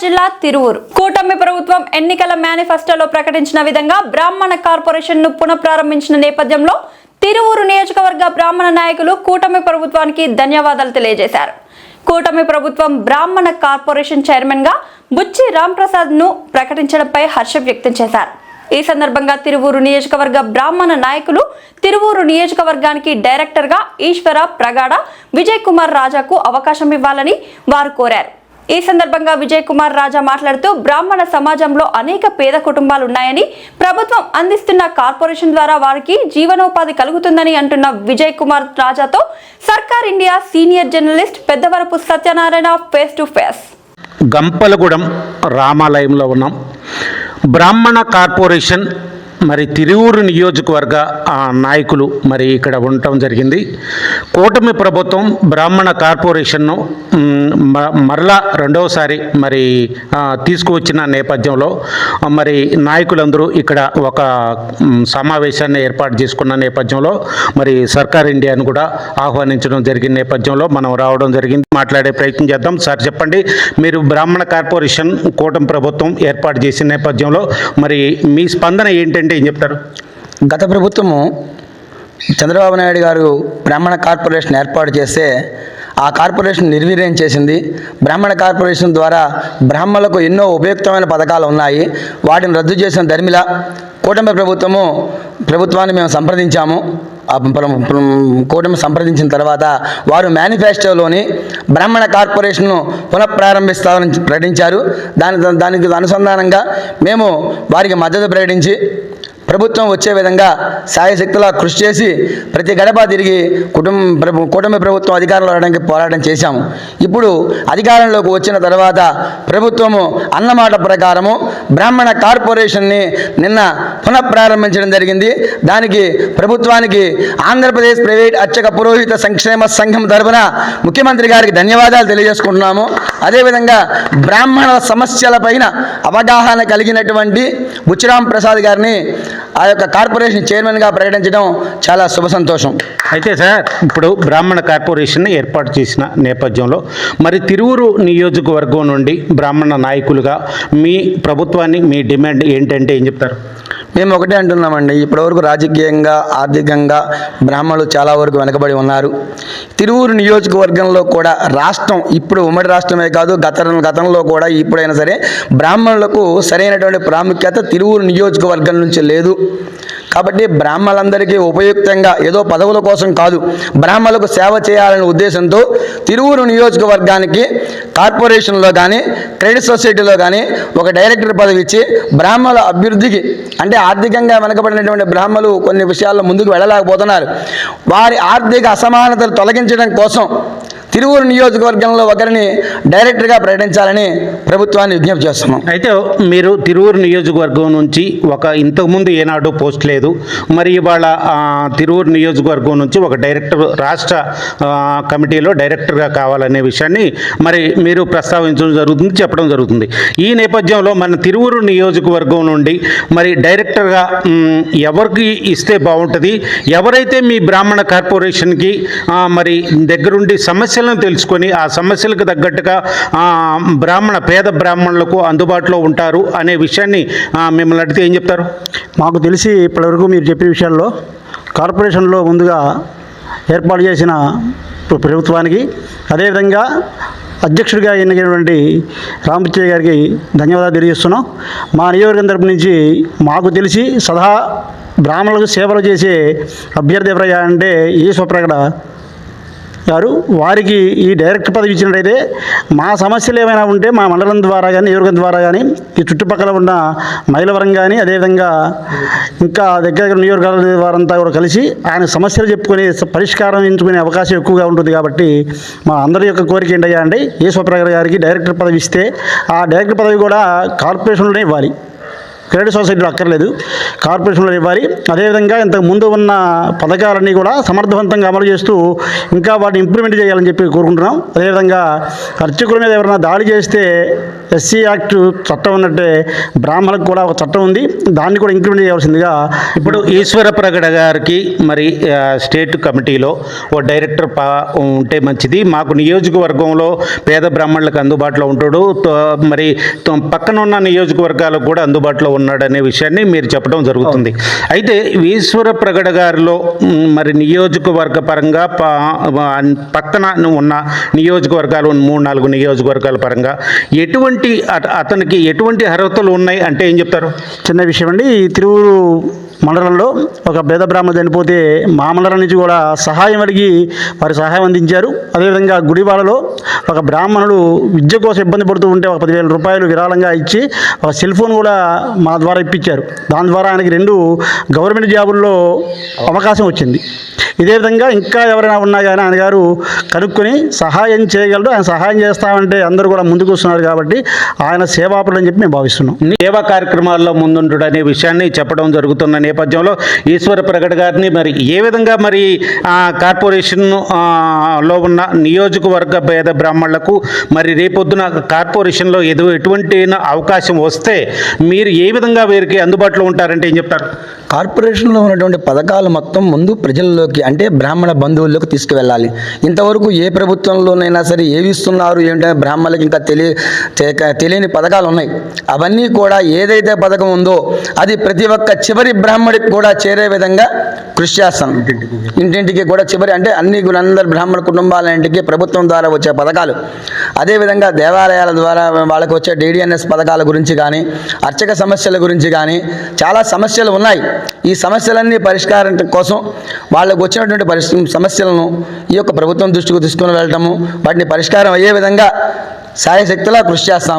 జిల్లా తిరువూరు కూటమి ప్రభుత్వం ఎన్నికల మేనిఫెస్టోలో ప్రకటించిన విధంగా బ్రాహ్మణ కార్పొరేషన్ ను పునఃప్రారంభించిన నేపథ్యంలో తిరువూరు నియోజకవర్గ బ్రాహ్మణ నాయకులు కూటమి ప్రభుత్వానికి ధన్యవాదాలు తెలియజేశారు. కూటమి ప్రభుత్వం బ్రాహ్మణ కార్పొరేషన్ చైర్మన్ గా బుచ్చి రాంప్రసాద్ ను ప్రకటించడంపై హర్షం వ్యక్తం చేశారు. ఈ సందర్భంగా తిరువూరు నియోజకవర్గ బ్రాహ్మణ నాయకులు తిరువూరు నియోజకవర్గానికి డైరెక్టర్ గా ఈశ్వర ప్రగాఢ విజయ్ కుమార్ రాజాకు అవకాశం ఇవ్వాలని వారు కోరారు. ఈ సందర్భంగా విజయ్ కుమార్ రాజా మాట్లాడుతూ బ్రాహ్మణ సమాజంలో అనేక పేద కుటుంబాలు ఉన్నాయని, ప్రభుత్వం అందిస్తున్న కార్పొరేషన్ ద్వారా వారికి జీవనోపాధి కలుగుతుందని అంటున్న విజయ్ కుమార్ రాజాతో Sarkar India senior journalist Peddavarapu Satyanarayana face to face. Gampalagudem రామాలయంలో ఉన్నాం. బ్రాహ్మణ కార్పొరేషన్ మరి తిరువూరు నియోజకవర్గ నాయకులు మరి ఇక్కడ ఉండటం జరిగింది. కూటమి ప్రభుత్వం బ్రాహ్మణ కార్పొరేషన్ను మరలా రెండవసారి మరి తీసుకువచ్చిన నేపథ్యంలో మరి నాయకులందరూ ఇక్కడ ఒక సమావేశాన్ని ఏర్పాటు చేసుకున్న నేపథ్యంలో మరి సర్కార్ ఇండియాను కూడా ఆహ్వానించడం జరిగిన నేపథ్యంలో మనం రావడం జరిగింది. మాట్లాడే ప్రయత్నం చేద్దాం. సార్ చెప్పండి, మీరు బ్రాహ్మణ కార్పొరేషన్ కూటమి ప్రభుత్వం ఏర్పాటు చేసిన నేపథ్యంలో మరి మీ స్పందన ఏంటంటే ఏం చెప్తారు? గత ప్రభుత్వము చంద్రబాబు నాయుడు గారు బ్రాహ్మణ కార్పొరేషన్ ఏర్పాటు చేస్తే ఆ కార్పొరేషన్ నిర్వీర్యం చేసింది. బ్రాహ్మణ కార్పొరేషన్ ద్వారా బ్రాహ్మణులకు ఎన్నో ఉపయుక్తమైన పథకాలు ఉన్నాయి. వాటిని రద్దు చేసిన ధర్మిల కూటమి ప్రభుత్వాన్ని మేము సంప్రదించాము. కూటమి సంప్రదించిన తర్వాత వారు మేనిఫెస్టోలోని బ్రాహ్మణ కార్పొరేషన్ను పునఃప్రారంభిస్తామని ప్రకటించారు. దానికి అనుసంధానంగా మేము వారికి మద్దతు ప్రకటించి ప్రభుత్వం వచ్చే విధంగా సాయశక్తులా కృషి చేసి ప్రతి గడప తిరిగి కూటమి ప్రభుత్వం అధికారంలో రావడానికి పోరాటం చేశాము. ఇప్పుడు అధికారంలోకి వచ్చిన తర్వాత ప్రభుత్వము అన్నమాట ప్రకారము బ్రాహ్మణ కార్పొరేషన్ని నిన్న పునఃప్రారంభించడం జరిగింది. దానికి ప్రభుత్వానికి ఆంధ్రప్రదేశ్ ప్రైవేట్ అర్చక పురోహిత సంక్షేమ సంఘం తరఫున ముఖ్యమంత్రి గారికి ధన్యవాదాలు తెలియజేసుకుంటున్నాము. అదేవిధంగా బ్రాహ్మణుల సమస్యల పైన అవగాహన కలిగినటువంటి బుచ్చిరాం ప్రసాద్ గారిని ఆ యొక్క కార్పొరేషన్ చైర్మన్గా ప్రకటించడం చాలా శుభ సంతోషం. అయితే సార్, ఇప్పుడు బ్రాహ్మణ కార్పొరేషన్ ఏర్పాటు చేసిన నేపథ్యంలో మరి తిరువూరు నియోజకవర్గం నుండి బ్రాహ్మణ నాయకులుగా మీ ప్రభుత్వాన్ని మీ డిమాండ్ ఏంటంటే ఏం చెప్తారు? మేము ఒకటే అంటున్నామండి, ఇప్పటివరకు రాజకీయంగా ఆర్థికంగా బ్రాహ్మణులు చాలా వరకు వెనకబడి ఉన్నారు. తిరువూరు నియోజకవర్గంలో కూడా రాష్ట్రం ఇప్పుడు ఉమ్మడి రాష్ట్రమే కాదు, గతంలో కూడా ఇప్పుడైనా సరే బ్రాహ్మణులకు సరైనటువంటి ప్రాముఖ్యత తిరువూరు నియోజకవర్గం నుంచి లేదు. కాబట్టి బ్రాహ్మణులందరికీ ఉపయుక్తంగా ఏదో పదవుల కోసం కాదు, బ్రాహ్మణులకు సేవ చేయాలనే ఉద్దేశంతో తిరువూరు నియోజకవర్గానికి కార్పొరేషన్లో కానీ క్రెడిట్ సొసైటీలో కానీ ఒక డైరెక్టర్ పదవి ఇచ్చి బ్రాహ్మణుల అభివృద్ధికి, అంటే ఆర్థికంగా వెనకబడినటువంటి బ్రాహ్మణులు కొన్ని విషయాల్లో ముందుకు వెళ్ళలేకపోతున్నారు, వారి ఆర్థిక అసమానతలు తొలగించడం కోసం తిరువూరు నియోజకవర్గంలో ఒకరిని డైరెక్టర్గా ప్రకటించాలని ప్రభుత్వాన్ని విజ్ఞప్తి చేస్తున్నాం. అయితే మీరు తిరువూరు నియోజకవర్గం నుంచి ఇంతకుముందు ఏనాడు పోస్ట్ లేదు, మరి ఇవాళ తిరువూరు నియోజకవర్గం నుంచి ఒక డైరెక్టర్ రాష్ట్ర కమిటీలో డైరెక్టర్గా కావాలనే విషయాన్ని మరి మీరు ప్రస్తావించడం జరుగుతుంది, చెప్పడం జరుగుతుంది. ఈ నేపథ్యంలో మన తిరువూరు నియోజకవర్గం నుండి మరి డైరెక్టర్గా ఎవరికి ఇస్తే బాగుంటుంది, ఎవరైతే మీ బ్రాహ్మణ కార్పొరేషన్కి మరి దగ్గరుండి సమస్యలను తెలుసుకొని ఆ సమస్యలకు తగ్గట్టుగా పేద బ్రాహ్మణులకు అందుబాటులో ఉంటారు అనే విషయాన్ని మిమ్మల్ని అడిగితే ఏం చెప్తారు? మాకు తెలిసి ఇప్పటివరకు మీరు చెప్పిన విషయాల్లో కార్పొరేషన్లో ముందుగా ఏర్పాటు చేసిన ప్రభుత్వానికి, అదేవిధంగా అధ్యక్షుడిగా ఎన్నికైనటువంటి రాంపుచ్చయ్య గారికి ధన్యవాదాలు తెలియజేస్తున్నాం. మా నియోజకవర్గం తరపు నుంచి మాకు తెలిసి సదా బ్రాహ్మణులకు సేవలు చేసే అభ్యర్థి ఎవరయ్యా అంటే ఈశ్వరప్రగడ గారు. వారికి ఈ డైరెక్టర్ పదవి ఇచ్చినట్టయితే మా సమస్యలు ఏమైనా ఉంటే మా మండలం ద్వారా కానీ నియోజకవర్గం ద్వారా కానీ ఈ చుట్టుపక్కల ఉన్న మైలవరం కానీ అదేవిధంగా ఇంకా దగ్గర నియోజకవర్గాల వారంతా కూడా కలిసి ఆయన సమస్యలు చెప్పుకొని పరిష్కారం ఎంచుకునే అవకాశం ఎక్కువగా ఉంటుంది. కాబట్టి మా అందరి యొక్క కోరిక ఏంటయ్యా అంటే ఈశ్వరప్రగడ గారికి డైరెక్టర్ పదవి ఇస్తే ఆ డైరెక్టర్ పదవి కూడా కార్పొరేషన్లోనే ఇవ్వాలి. క్రెడిట్ సొసైటీలో అక్కర్లేదు, కార్పొరేషన్లో ఇవ్వాలి. అదేవిధంగా ఇంతకు ముందు ఉన్న పథకాలన్నీ కూడా సమర్థవంతంగా అమలు చేస్తూ ఇంకా వాటిని ఇంప్లిమెంట్ చేయాలని చెప్పి కోరుకుంటున్నాం. అదేవిధంగా అర్చకుల మీద ఎవరైనా దాడి చేస్తే ఎస్సీ యాక్ట్ చట్టం ఉన్నట్టే బ్రాహ్మణులకు కూడా ఒక చట్టం ఉంది, దాన్ని కూడా ఇంప్లిమెంట్ చేయాల్సిందిగా. ఇప్పుడు ఈశ్వర ప్రగడ గారికి మరి స్టేట్ కమిటీలో ఓ డైరెక్టర్ ఉంటే మంచిది, మాకు నియోజకవర్గంలో పేద బ్రాహ్మణులకు అందుబాటులో ఉంటాడు, మరి పక్కన ఉన్న నియోజకవర్గాలకు కూడా అందుబాటులో ఉన్నాడనే విషయాన్ని మీరు చెప్పడం జరుగుతుంది. అయితే ఈశ్వర ప్రగడ గారిలో మరి నియోజకవర్గ పరంగా పక్కన ఉన్న నియోజకవర్గాలు 3-4 నియోజకవర్గాల పరంగా అతనికి ఎటువంటి అర్హతలు ఉన్నాయి అంటే ఏం చెప్తారు? చిన్న విషయం అండి. ఈ తిరువురు మండలంలో ఒక పేద బ్రాహ్మణుడు చనిపోతే మా మండలం నుంచి కూడా సహాయం అడిగి వారి సహాయం అందించారు. అదేవిధంగా గుడివాడలో ఒక బ్రాహ్మణుడు విద్య కోసం ఇబ్బంది పడుతూ ఉంటే ఒక 10,000 రూపాయలు విరాళంగా ఇచ్చి ఒక సెల్ ఫోన్ కూడా మా ద్వారా ఇప్పించారు. దాని ద్వారా ఆయనకి 2 గవర్నమెంట్ జాబుల్లో అవకాశం వచ్చింది. ఇదే విధంగా ఇంకా ఎవరైనా ఉన్నా కానీ ఆయన గారు కనుక్కొని సహాయం చేయగలరు. ఆయన సహాయం చేస్తామంటే అందరూ కూడా ముందుకు వస్తున్నారు కాబట్టి ఆయన సేవాపరుడు అని చెప్పి మేము భావిస్తున్నాం. సేవా కార్యక్రమాల్లో ముందుంటాడు అనే విషయాన్ని చెప్పడం జరుగుతున్న నేపథ్యంలో ఈశ్వర ప్రగడ గారిని మరి ఏ విధంగా మరి కార్పొరేషన్ లో ఉన్న నియోజకవర్గ పేద బ్రాహ్మణులకు మరి రేపొద్దున కార్పొరేషన్లో ఎటువంటి అవకాశం వస్తే మీరు ఏ విధంగా వీరికి అందుబాటులో ఉంటారంటే ఏం చెప్తారు? కార్పొరేషన్లో ఉన్నటువంటి పథకాలు మొత్తం ముందు ప్రజల్లోకి అంటే బ్రాహ్మణ బంధువుల్లోకి తీసుకువెళ్ళాలి. ఇంతవరకు ఏ ప్రభుత్వంలోనైనా సరే ఏవి ఇస్తున్నారు ఏంటంటే బ్రాహ్మణులకు ఇంకా తెలియని పథకాలు ఉన్నాయి. అవన్నీ కూడా ఏదైతే పథకం ఉందో అది ప్రతి ఒక్క చివరి బ్రాహ్మడికి కూడా చేరే విధంగా కృషి చేస్తాం. ఇంటింటికి కూడా చివరి అంటే అందరు బ్రాహ్మణ కుటుంబాలన్నింటికి ప్రభుత్వం ద్వారా వచ్చే పథకాలు, అదేవిధంగా దేవాలయాల ద్వారా వాళ్ళకి వచ్చే DDNS పథకాల గురించి కానీ అర్చక సమస్యల గురించి కానీ చాలా సమస్యలు ఉన్నాయి. ఈ సమస్యలన్నీ పరిష్కారం కోసం వాళ్ళకు వచ్చినటువంటి సమస్యలను ఈ యొక్క ప్రభుత్వం దృష్టికి తీసుకుని వెళ్ళటము, వాటిని పరిష్కారం అయ్యే విధంగా సాయశక్తిలా కృషి చేస్తాం.